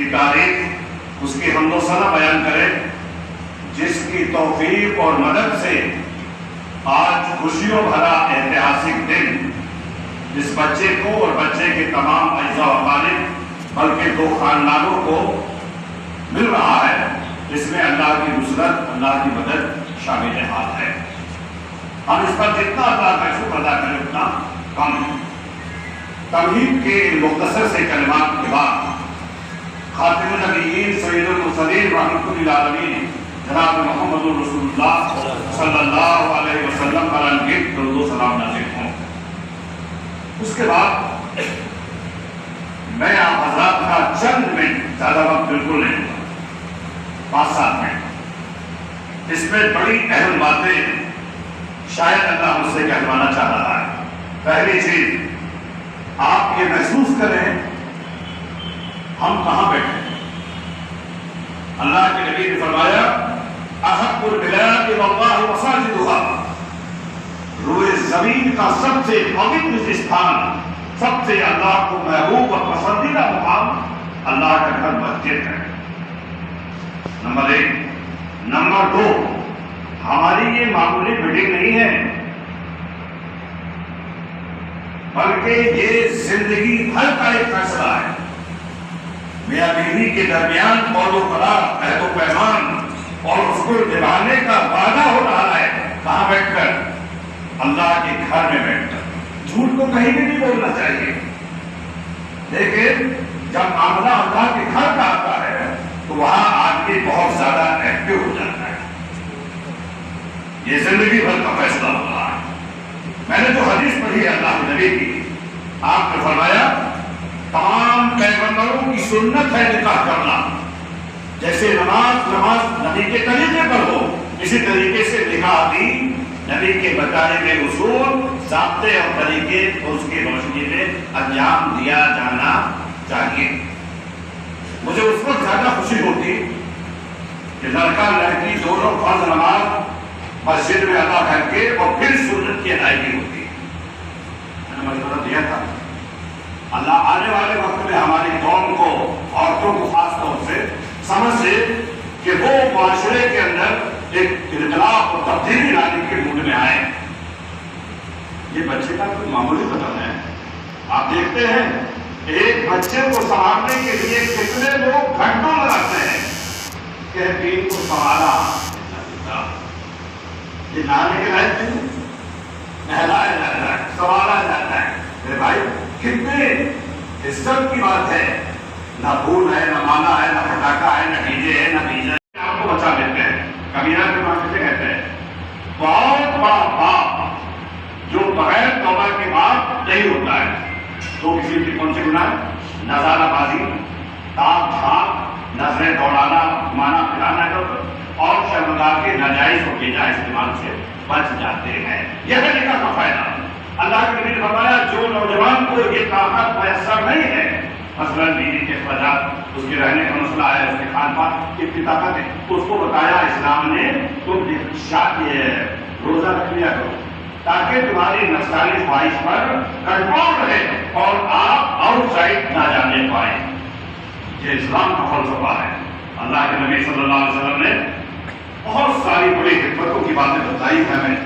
کی تاریخ، اس کی حمد و ثنا بیان کرے، جس کی توفیق اور مدد سے آج خوشیوں بھرا ایتہاسک دن اس بچے کو اور بچے کے تمام اعزاء و اقارب بلکہ دو خاندانوں کو مل رہا ہے، اس میں اللہ کی نصرت، اللہ کی مدد شامل حال ہے۔ ہم اس پر جتنا اللہ کا شکر ادا کریں اتنا کم ہے۔ تمہید کے مختصر سے کلمات کے بعد خاتم النبیین سید المرسلین رحمۃ للعالمین جناب محمد رسول اللہ صلی اللہ علیہ وسلم پر انگیت درود و سلام نازل ہوں۔ اس کے بعد میں آپ حضرات کا چند منٹ، زیادہ وقت بالکل نہیں ہوگا، 5-7 منٹ، اس میں بڑی اہم باتیں شاید اللہ مجھ سے کہلوانا چاہ رہا ہے۔ پہلی چیز، آپ یہ محسوس کریں ہم کہاں بیٹھے ہیں۔ اللہ کے نبی نے فرمایا احب البلاد الی اللہ مساجدها، روئے زمین کا سب سے پوتر استھان، سب سے اللہ کو محبوب اور پسندیدہ مقام اللہ کا گھر مسجد ہے، نمبر 1۔ نمبر 2، ہماری یہ معمولی میٹنگ نہیں ہے، بلکہ یہ زندگی بھر کا ایک فیصلہ ہے۔ میاں بیوی کے درمیان قول و قرار، عہد و پیمان اور اس کو نبھانے کا وعدہ ہو رہا ہے۔ کہاں بیٹھ کر؟ اللہ کے گھر میں بیٹھ کر۔ جھوٹ کو کہیں بھی نہیں بولنا چاہیے، لیکن جب معاملہ اللہ کے گھر کا آتا ہے تو وہاں آدمی بہت زیادہ ایکٹیو ہو جاتا ہے۔ یہ زندگی بھر کا فیصلہ ہو رہا ہے۔ میں نے جو حدیث پڑھی ہے اللہ کے نبی کی، آپ نے فرمایا تمام پیغمبروں کی سنت ہے نکاح کرنا، جیسے نماز نبی کے طریقے پر ہو، اسی طریقے سے نکاح بھی نبی کے بتائے ہوئے اصول، ضابطے اور طریقے اس کی روشنی میں انجام دیا جانا چاہیے۔ مجھے اس وقت زیادہ خوشی ہوتی کہ لڑکا لڑکی دونوں فرض نماز مسجد میں ادا کر کے اور پھر سنت کی ادائیگی ہوتی۔ میں نے مشورہ دیا تھا اللہ آنے والے وقت میں ہماری قوم کو، عورتوں کو خاص طور سے سمجھ سے کہ وہ معاشرے کے اندر ایک انقلاب اور تبدیلی لانے کے موڈ میں آئے۔ یہ بچے کا کوئی معمولی قدم ہے۔ آپ دیکھتے ہیں ایک بچے کو سنبھالنے کے لیے کتنے لوگ گھنٹوں لگاتے ہیں کہ دین کو سنبھالا، یہ لانے کے لائق نہیں، نہلایا جاتا ہے، سنبھالا جاتا ہے۔ میرے بھائی کتنے عزت کی بات ہے، نہ پھول ہے، نہ مالا ہے، نہ پٹاخہ ہے، نہ ڈی جے ہے، نہ ڈی جے۔ آپ کو بچا دیتے ہیں، کبیرہ کے معنی سے کہتے ہیں بہت بڑا پاپ جو بغیر توبہ کے بعد نہیں ہوتا ہے۔ تو کسی کی کون سے گناہ؟ نظارہ بازی، تاک جھانک، نظریں دوڑانا، گھمانا پھرانا اور شرمگاہ کے ناجائز اور بےجائز استعمال سے بچ جاتے ہیں۔ یہ ہے نکاح کا فائدہ۔ اللہ کے نبی نے فرمایا جو نوجوان کو یہ طاقت میسر نہیں ہے، مثلاً بیوی کے اخراجات، اس کے رہنے کا مسئلہ ہے، اس کے کھان پان کی طاقت ہے، تو اس کو بتایا اسلام نے تم روزہ رکھ لیا کرو تاکہ تمہاری نفسانی خواہش پر کنٹرول رہے اور آپ آؤٹ سائڈ نہ جانے پائیں۔ یہ اسلام کا فلسفہ ہے۔ اللہ کے نبی صلی اللہ علیہ وسلم نے بہت ساری بڑی حکمتوں کی باتیں بتائی ہیں ہمیں۔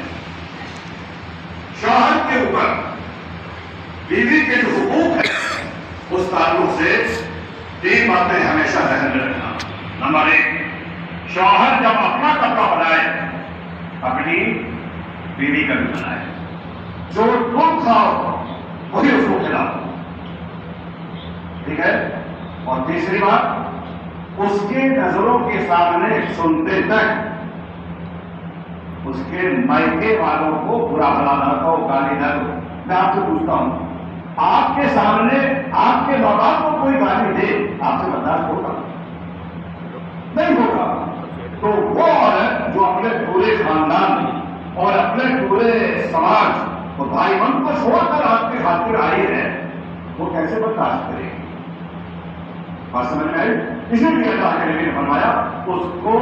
شوہر کے اوپر بیوی کے جو حقوق ہیں اس تعلق سے 3 باتیں ہمیشہ ذہن میں رکھنا۔ نمبر 1، شوہر جب اپنا کپڑا بنائے اپنی بیوی کا بھی بنائے، جو تم کھاؤ وہی اس کو کھلاؤ، ٹھیک ہے؟ اور تیسری بات، اس کے نظروں کے سامنے سنتے تک اس کے مائکے والوں کو برا بھلا نہ کہو، گالی نہ دو۔ میں آپ سے پوچھتا ہوں، آپ کے سامنے آپ کے ماں باپ کو کوئی گالی دے، آپ سے برداشت ہوگا؟ نہیں ہوگا۔ تو وہ عورت جو اپنے پورے خاندان اور اپنے پورے سماج اور بھائی بہن کو چھوڑ کر آپ کے خاطر آئی ہے، وہ کیسے برداشت کرے گی؟ بات سمجھ میں آئی؟ اسی لیے اللہ کے نبی نے فرمایا اس کو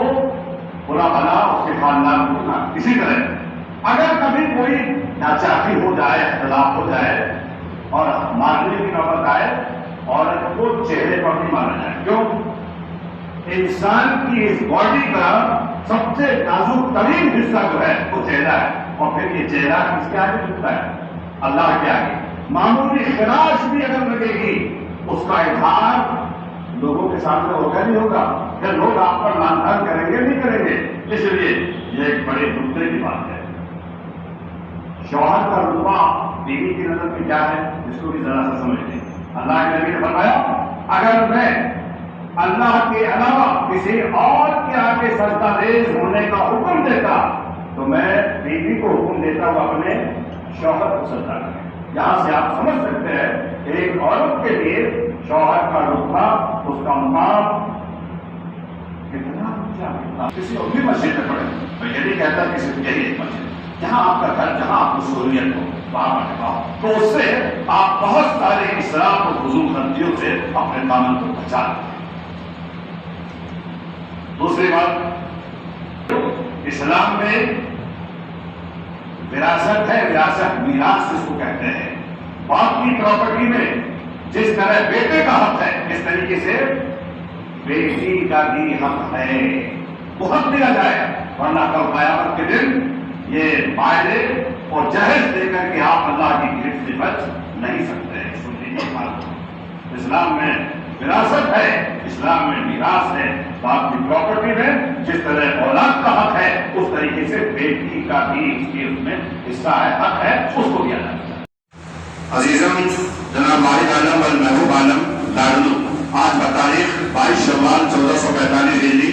برا بھلا اس کے خاندان کو نہ۔ اسی طرح اگر کبھی کوئی ناچاقی ہو جائے، اختلاف ہو جائے اور مارنے کی نوبت آئے، عورت کو چہرے پر نہیں مارا جائے۔ کیوں؟ انسان کی اس باڈی کا سب سے نازک ترین حصہ جو ہے وہ چہرہ ہے، اور پھر یہ چہرہ کس کے آگے جھکتا ہے؟ اللہ کے آگے۔ معمولی خراش بھی اگر لگے گی اس کا اظہار لوگوں کے سامنے ہوگا نہیں ہوگا، پھر لوگ آپ پر لانتان کریں گے نہیں کریں گے۔ اس لیے یہ ایک بڑے مدعے کی بات ہے۔ شوہر کا رتبہ بیوی کی نظر میں کیا ہے اس کو بھی ذرا سا سمجھ لیں۔ اللہ کے نبی نے فرمایا اگر میں اللہ کے علاوہ کسی اور کے آگے سجدہ ریز ہونے کا حکم دیتا تو میں بیوی کو حکم دیتا ہوں اپنے شوہر کو سجدہ کریں۔ یہاں سے آپ سمجھ سکتے ہیں کہ ایک عورت کے لیے شوہر کا رتبہ، اس کا مقام کتنا اونچا۔ کسی اور بھی مسجد میں پڑھے، میں یہ نہیں کہتا کہ صرف یہی ایک مسجد، جہاں آپ کا گھر، جہاں آپ کو سہولیت ہو وہاں پر نکاح، تو اس سے آپ بہت سارے اسراف اور فضول خرچیوں سے اپنے دامن کو بچا لیں۔ دوسری بات، اسلام میں وراثت ہے، وراثت میراث جس کو کہتے ہیں۔ باپ کی پراپرٹی میں جس طرح بیٹے کا حق ہے اس طریقے سے بیٹی کا بھی حق ہے، وہ حق دیا جائے، ورنہ کل قیامت کے دن یہ مائلے اور جہیز دے کر کے آپ اللہ کی گرفت سے بچ نہیں سکتے۔ اسلام میں وراثت ہے، اسلام میں میراث ہے۔ باپ کی پراپرٹی میں جس طرح اولاد کا حق ہے اس طریقے سے بیٹی کا بھی اس میں حصہ ہے، حق ہے، اس کو دیا جائے۔ عزیزم جناب واحد عالم والمحبوب عالم لاڈلو آج بتاریخ 22 شوال 1445 ہجری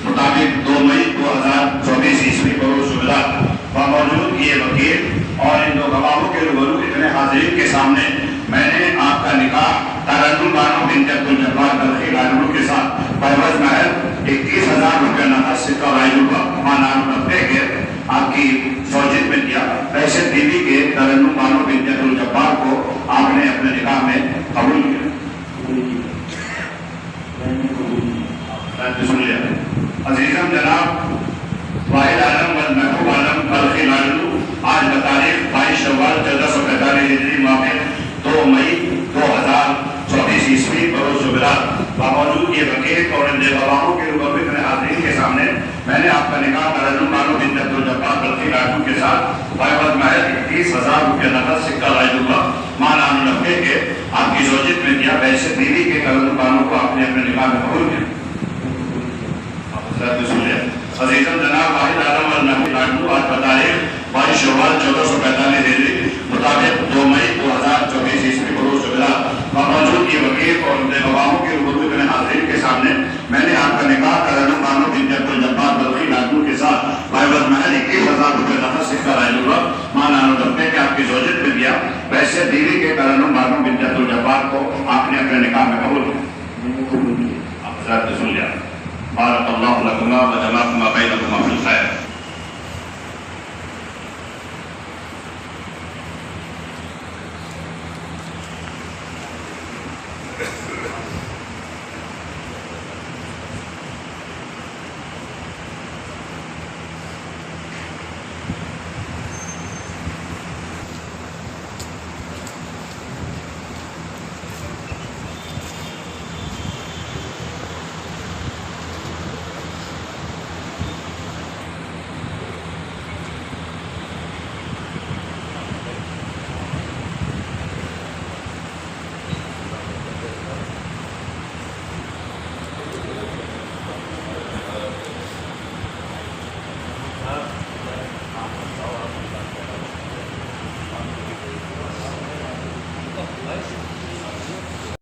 مطابق 2 مئی 2024 عیسوی بروز جمعرات بموجود یہ وکیل اور ان دو گواہوں کے روبرو اتنے حاضرین کے سامنے میں نے آپ کا نکاح ترنم بانو بنت عبدالجبار بلخی لاڈلو کے ساتھ بہوز محض 21,000 روپے نقد سکہ وائدو کا مانان رکھتے کے آپ کی سوجت میں کیا۔ ایسے بیوی کے ترنم بانو بنت عبدالجبار کو آپ نے اپنے نکاح میں قبول کیا۔ سن لیا عزیزم جناب واحد عالم والمحبوب عالم بلخی لاڈلو آج بتاریخ 22 شوال 1445 ہجری موافق 2 مئی 2024 عیسوی بروز جمعرات بموجود یہ وکیل اور ان گواہوں کے روبرو اتنے حاضرین کے سامنے میں نے آپ کا نکاح ترنم بانو بنت عبدالجبار بلخی لاڈلو کے ساتھ بہوز محض 21,000 روپے نقد سکہ وائدو کا مانان رکھتے کے آپ کی زوجت میں کیا۔ ویسے بیوی کے ترنم بانو کو آپ نے اپنے نکاح میں قبول کیا۔ عزیزم جناب واحد عالم والمحبوب لاڈلو آج بتاریخ 22 شوال 1445 ہجری مطابق 2 مئی 2024 عیسوی بروز جمعرات بموجود یہ وکیل اور ان گواہوں کے روبرو اتنے حاضرین کے سامنے میں نے آپ کا نکاح ترنم بانو بنت عبدالجبار بلخی لاڈلو کے ساتھ بہوز محض 21,000 روپے نقد سکہ وائدو کا مانان رکھتے کہ آپ کی زوجت میں دیا۔ ویسے بیوی کے ترنم بانو بنت عبدالجبار کو آپ نے اپنے نکاح میں قبول کیا۔ آپ حضرات نے سن لیا۔ بارک اللہ لکما و جزاکم